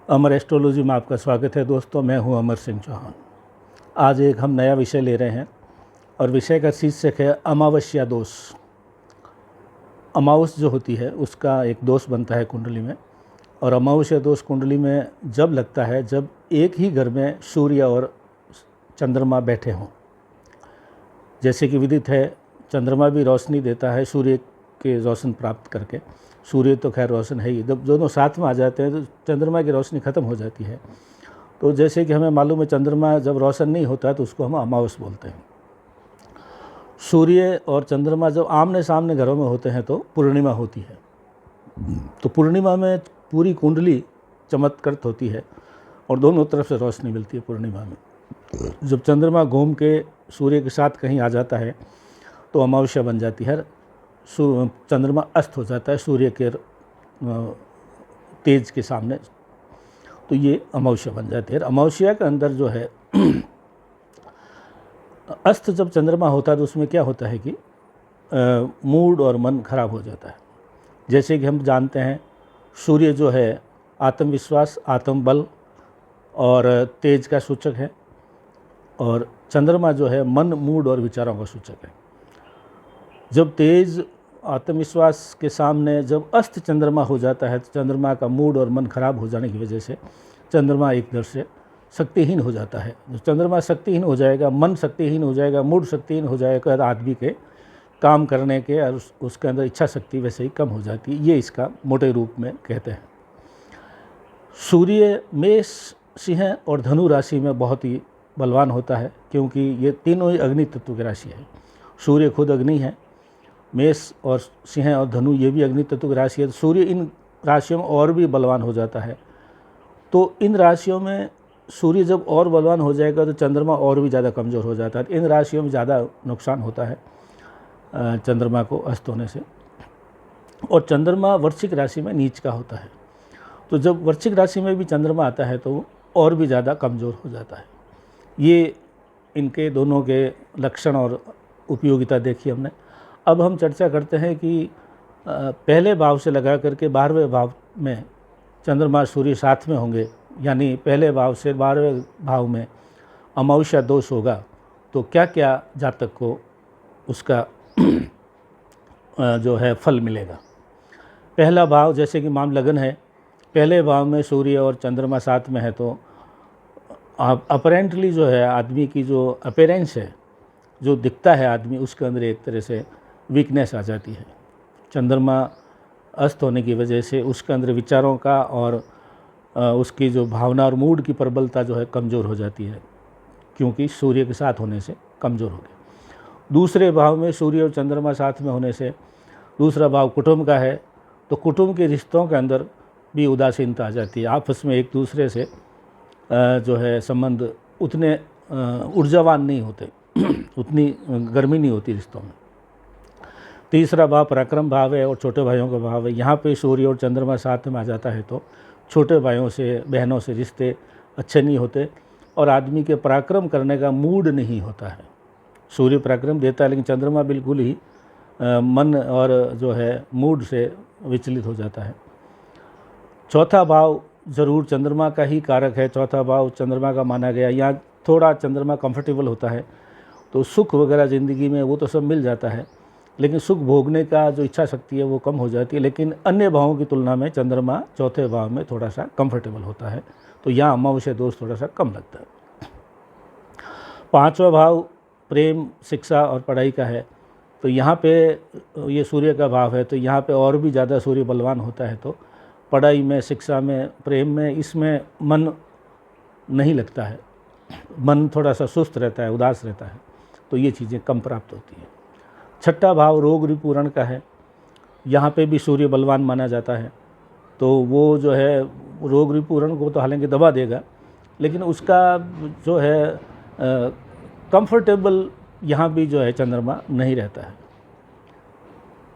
अमर astrology में आपका स्वागत है दोस्तों। मैं हूं अमर सिंह चौहान। आज एक हम नया विषय ले रहे हैं और विषय का शीर्षक है अमावस्या दोष। अमावस जो होती है उसका एक दोष बनता है कुंडली में, और अमावस्या दोष कुंडली में जब लगता है जब एक ही घर में सूर्य और चंद्रमा बैठे हों। जैसे कि विदित है, चंद्रमा भी रोशनी देता है सूर्य के रोशन प्राप्त करके। सूर्य तो खैर रोशन है ही, जब दोनों साथ में आ जाते हैं तो चंद्रमा की रोशनी ख़त्म हो जाती है। तो जैसे कि हमें मालूम है, चंद्रमा जब रोशन नहीं होता है तो उसको हम अमावस बोलते हैं। सूर्य और चंद्रमा जब आमने सामने घरों में होते हैं तो पूर्णिमा होती है। तो पूर्णिमा में पूरी कुंडली चमत्कृत होती है और दोनों तरफ से रोशनी मिलती है पूर्णिमा में। जब चंद्रमा घूम के सूर्य के साथ कहीं आ जाता है तो अमावस्या बन जाती है। चंद्रमा अस्त हो जाता है सूर्य के तेज के सामने, तो ये अमावस्या बन जाती है। अमावस्या के अंदर जो है अस्त जब चंद्रमा होता है तो उसमें क्या होता है कि मूड और मन खराब हो जाता है। जैसे कि हम जानते हैं, सूर्य जो है आत्मविश्वास, आत्मबल और तेज का सूचक है, और चंद्रमा जो है मन, मूड और विचारों का सूचक है। जब तेज आत्मविश्वास के सामने जब अस्त चंद्रमा हो जाता है तो चंद्रमा का मूड और मन खराब हो जाने की वजह से चंद्रमा एक तरह से शक्तिहीन हो जाता है। जब चंद्रमा शक्तिहीन हो जाएगा, मन शक्तिहीन हो जाएगा, मूड शक्तिहीन हो जाएगा, तो आदमी के काम करने के और उसके अंदर इच्छा शक्ति वैसे ही कम हो जाती है। ये इसका मोटे रूप में कहते हैं। सूर्य मेष, सिंह और धनु राशि में बहुत ही बलवान होता है, क्योंकि ये तीनों ही अग्नि तत्व की राशि है। सूर्य खुद अग्नि है, मेष और सिंह और धनु ये भी अग्नि तत्व की राशि है। तो सूर्य इन राशियों में और भी बलवान हो जाता है। तो इन राशियों में सूर्य जब और बलवान हो जाएगा तो चंद्रमा और भी ज़्यादा कमज़ोर हो जाता है। इन राशियों में ज़्यादा नुकसान होता है चंद्रमा को अस्त होने से। और चंद्रमा वृश्चिक राशि में नीच का होता है, तो जब वृश्चिक राशि में भी चंद्रमा आता है तो और भी ज़्यादा कमज़ोर हो जाता है। ये इनके दोनों के लक्षण और उपयोगिता देखी हमने। अब हम चर्चा करते हैं कि पहले भाव से लगा करके 12वें भाव में चंद्रमा सूर्य साथ में होंगे, यानी पहले भाव से 12वें भाव में अमावस्या दोष होगा तो क्या क्या जातक को उसका जो है फल मिलेगा। पहला भाव जैसे कि मान लगन है, पहले भाव में सूर्य और चंद्रमा साथ में है तो अपरेंटली जो है आदमी की जो अपीयरेंस है, जो दिखता है आदमी, उसके अंदर एक तरह से वीकनेस आ जाती है। चंद्रमा अस्त होने की वजह से उसके अंदर विचारों का और उसकी जो भावना और मूड की प्रबलता जो है कमज़ोर हो जाती है, क्योंकि सूर्य के साथ होने से कमज़ोर हो गई। दूसरे भाव में सूर्य और चंद्रमा साथ में होने से, दूसरा भाव कुटुंब का है, तो कुटुंब के रिश्तों के अंदर भी उदासीनता आ जाती है। आपस में एक दूसरे से जो है संबंध उतने ऊर्जावान नहीं होते, उतनी गर्मी नहीं होती रिश्तों में। तीसरा भाव पराक्रम भाव है और छोटे भाइयों का भाव है। यहाँ पे सूर्य और चंद्रमा साथ में आ जाता है तो छोटे भाइयों से, बहनों से रिश्ते अच्छे नहीं होते और आदमी के पराक्रम करने का मूड नहीं होता है। सूर्य पराक्रम देता है लेकिन चंद्रमा बिल्कुल ही मन और जो है मूड से विचलित हो जाता है। चौथा भाव ज़रूर चंद्रमा का ही कारक है। चौथा भाव चंद्रमा का माना गया। यहाँ थोड़ा चंद्रमा कंफर्टेबल होता है तो सुख वगैरह ज़िंदगी में वो तो सब मिल जाता है, लेकिन सुख भोगने का जो इच्छा शक्ति है वो कम हो जाती है। लेकिन अन्य भावों की तुलना में चंद्रमा चौथे भाव में थोड़ा सा कंफर्टेबल होता है, तो यहाँ अमावस्या दोष थोड़ा सा कम लगता है। पांचवा भाव प्रेम, शिक्षा और पढ़ाई का है, तो यहाँ पे ये सूर्य का भाव है, तो यहाँ पे और भी ज़्यादा सूर्य बलवान होता है। तो पढ़ाई में, शिक्षा में, प्रेम में, इसमें मन नहीं लगता है, मन थोड़ा सा सुस्त रहता है, उदास रहता है, तो ये चीज़ें कम प्राप्त होती हैं। छठा भाव रोग रिपूरण का है, यहाँ पे भी सूर्य बलवान माना जाता है, तो वो जो है रोग रिपूरण को तो हालांकि दबा देगा, लेकिन उसका जो है कंफर्टेबल यहाँ भी जो है चंद्रमा नहीं रहता है।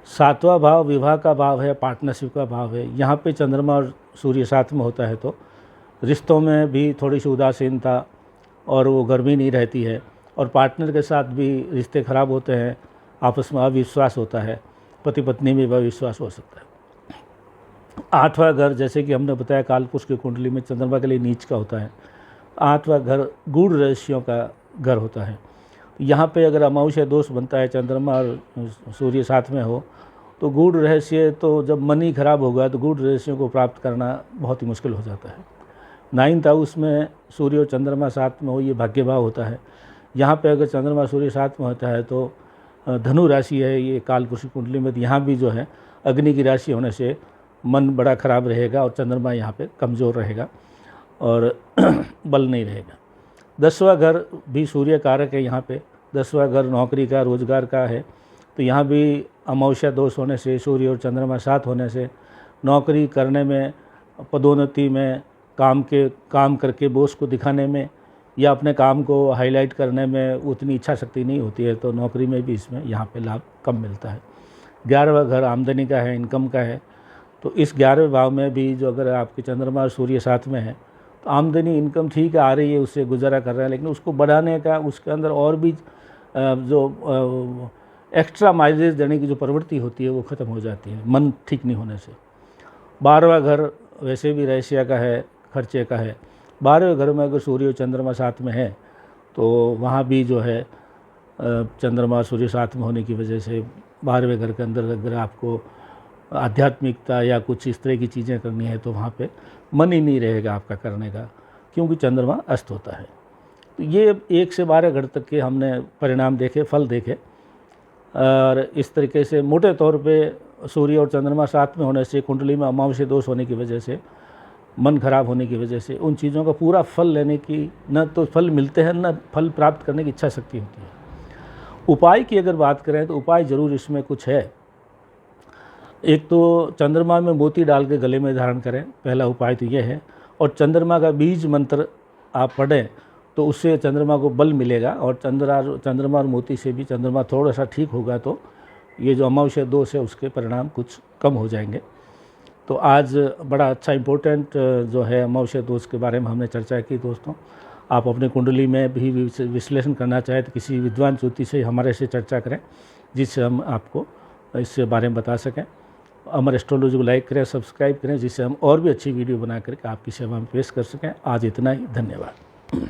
सातवां भाव विवाह का भाव है, पार्टनरशिप का भाव है। यहाँ पे चंद्रमा और सूर्य साथ में होता है तो रिश्तों में भी थोड़ी सी उदासीनता और वो गर्मी नहीं रहती है, और पार्टनर के साथ भी रिश्ते खराब होते हैं, आपस में अविश्वास होता है, पति पत्नी में भी अविश्वास हो सकता है। 8वां घर, जैसे कि हमने बताया कालपुरुष की कुंडली में चंद्रमा के लिए नीच का होता है, 8वां घर गूढ़ रहस्यों का घर होता है। यहाँ पे अगर अमावस्या दोष बनता है, चंद्रमा और सूर्य साथ में हो, तो गूढ़ रहस्य, तो जब मन ही खराब होगा तो गूढ़ रहस्यों को प्राप्त करना बहुत ही मुश्किल हो जाता है। 9th हाउस में सूर्य और चंद्रमा साथ में हो, ये भाग्य भाव होता है। यहाँ पे अगर चंद्रमा सूर्य साथ में होता है तो धनु राशि है ये कालपुरुष की कुंडली में, तो यहाँ भी जो है अग्नि की राशि होने से मन बड़ा खराब रहेगा और चंद्रमा यहाँ पे कमज़ोर रहेगा और बल नहीं रहेगा। 10वां घर भी सूर्य कारक है। यहाँ पे 10वां घर नौकरी का, रोजगार का है, तो यहाँ भी अमावस्या दोष होने से, सूर्य और चंद्रमा साथ होने से नौकरी करने में, पदोन्नति में, काम करके बॉस को दिखाने में या अपने काम को हाईलाइट करने में उतनी इच्छा शक्ति नहीं होती है, तो नौकरी में भी इसमें यहाँ पे लाभ कम मिलता है। 11वां घर आमदनी का है, इनकम का है, तो इस 11वें भाव में भी जो अगर आपके चंद्रमा और सूर्य साथ में है तो आमदनी, इनकम ठीक है, आ रही है, उससे गुजारा कर रहे हैं, लेकिन उसको बढ़ाने का, उसके अंदर और भी जो एक्स्ट्रा माइलेज देने की जो प्रवृत्ति होती है वो ख़त्म हो जाती है मन ठीक नहीं होने से। 12वां घर वैसे भी रहस्य का है, खर्चे का है। 12वें घर में अगर सूर्य और चंद्रमा साथ में है तो वहाँ भी जो है चंद्रमा सूर्य साथ में होने की वजह से 12वें घर के अंदर अगर आपको आध्यात्मिकता या कुछ इस तरह की चीज़ें करनी है तो वहाँ पे मन ही नहीं रहेगा आपका करने का, क्योंकि चंद्रमा अस्त होता है। तो ये 1 से 12 घर तक के हमने परिणाम देखे, फल देखे, और इस तरीके से मोटे तौर पे सूर्य और चंद्रमा साथ में होने से, कुंडली में अमावस्या दोष होने की वजह से, मन खराब होने की वजह से उन चीज़ों का पूरा फल लेने की न तो फल मिलते हैं, न फल प्राप्त करने की इच्छा शक्ति होती है। उपाय की अगर बात करें तो उपाय ज़रूर इसमें कुछ है। एक तो चंद्रमा में मोती डाल के गले में धारण करें, पहला उपाय तो यह है। और चंद्रमा का बीज मंत्र आप पढ़ें तो उससे चंद्रमा को बल मिलेगा, और चंद्रमा और मोती से भी चंद्रमा थोड़ा सा ठीक होगा तो ये जो अमावस्या दोष है उसके परिणाम कुछ कम हो जाएंगे। तो आज बड़ा अच्छा इम्पोर्टेंट जो है अमावस्या दोष के बारे में हमने चर्चा की। दोस्तों, आप अपने कुंडली में भी विश्लेषण करना चाहें तो किसी विद्वान ज्योतिषी से हमारे से चर्चा करें, जिससे हम आपको इसके बारे में बता सकें। हमारे एस्ट्रोलॉजी को लाइक करें, सब्सक्राइब करें, जिससे हम और भी अच्छी वीडियो बना करके आपकी सेवा में पेश कर सकें। आज इतना ही, धन्यवाद।